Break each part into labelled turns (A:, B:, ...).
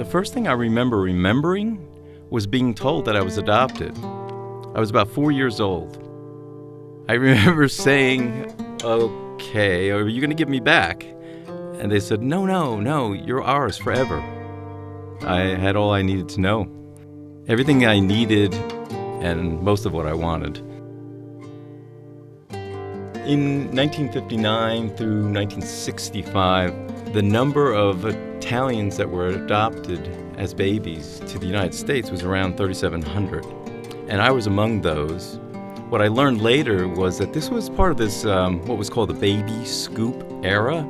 A: first thing I remembering was being told that I was adopted. I was about 4 years old. I remember saying, "Okay, are you going to give me back?" And they said, no, you're ours forever. I had all I needed to know. Everything I needed and most of what I wanted. In 1959 through 1965, the number of Italians that were adopted as babies to the United States was around 3,700. And I was among those. What I learned later was that this was part of this, what was called the baby scoop era.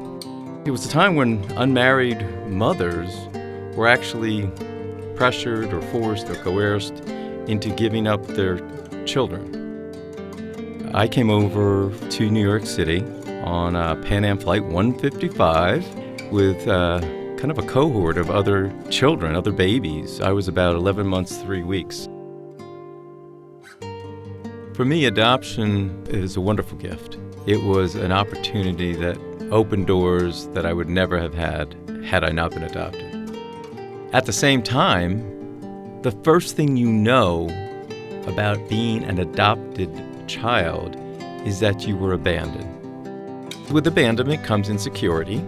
A: It was a time when unmarried mothers were actually pressured or forced or coerced into giving up their children. I came over to New York City on Pan Am Flight 155 with kind of a cohort of other children, other babies. I was about 11 months, 3 weeks. For me, adoption is a wonderful gift. It was an opportunity that opened doors that I would never have had I not been adopted. At the same time, the first thing you know about being an adopted child is that you were abandoned. With abandonment comes insecurity,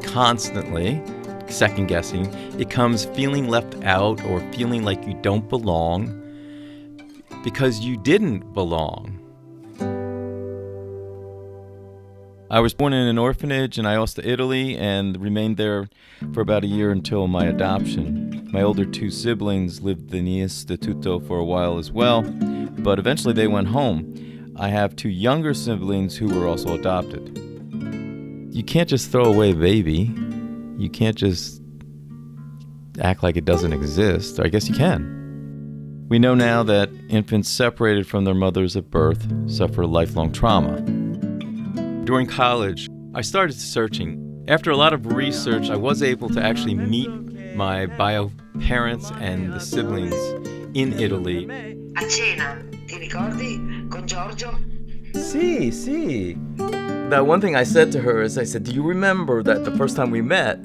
A: constantly second guessing. It comes feeling left out or feeling like you don't belong because you didn't belong. I was born in an orphanage in Aosta, Italy, and remained there for about a year until my adoption. My older two siblings lived in the Istituto for a while as well, but eventually they went home. I have two younger siblings who were also adopted. You can't just throw away a baby. You can't just act like it doesn't exist. I guess you can. We know now that infants separated from their mothers at birth suffer lifelong trauma. During college, I started searching. After a lot of research, I was able to actually meet my bio parents and the siblings in Italy.
B: A cena, ti ricordi, con Giorgio?
A: Sì. That one thing I said to her is, I said, "Do you remember that the first time we met,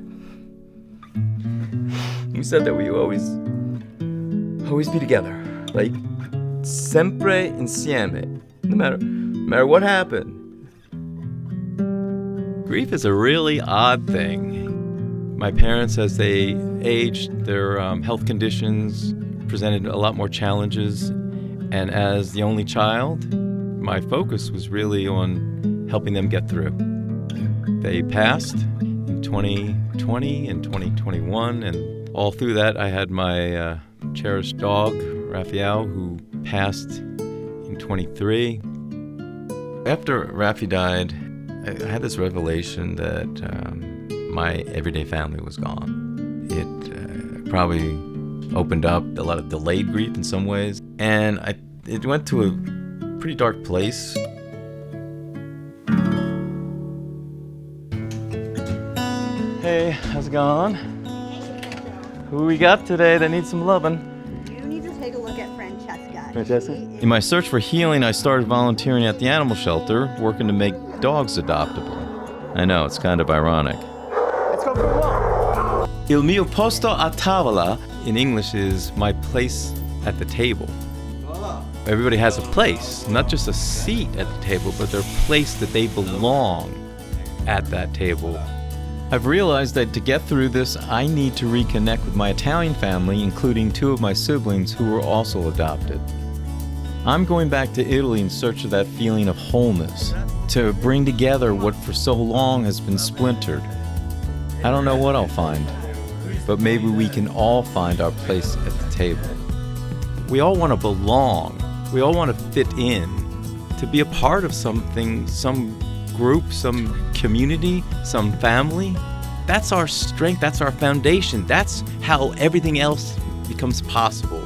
A: you said that we always be together, like sempre insieme, no matter what happened." Grief is a really odd thing. My parents, as they aged, their health conditions presented a lot more challenges. And as the only child, my focus was really on helping them get through. They passed in 2020 and 2021, and all through that I had my cherished dog, Raphael, who passed in 23. After Rafi died, I had this revelation that my everyday family was gone. It probably opened up a lot of delayed grief in some ways, and it went to a pretty dark place. Hey, how's it going? Who we got today that needs some loving?
C: You need to take a look at Francesca.
A: Francesca? In my search for healing, I started volunteering at the animal shelter, working to make dogs adoptable. I know, it's kind of ironic.
D: Let's go for a walk.
A: Il mio posto a tavola in English is my place at the table. Everybody has a place, not just a seat at the table, but their place that they belong at that table. I've realized that to get through this, I need to reconnect with my Italian family, including two of my siblings who were also adopted. I'm going back to Italy in search of that feeling of wholeness, to bring together what for so long has been splintered. I don't know what I'll find, but maybe we can all find our place at the table. We all want to belong. We all want to fit in, to be a part of something, some group, some community, some family. That's our strength, that's our foundation. That's how everything else becomes possible.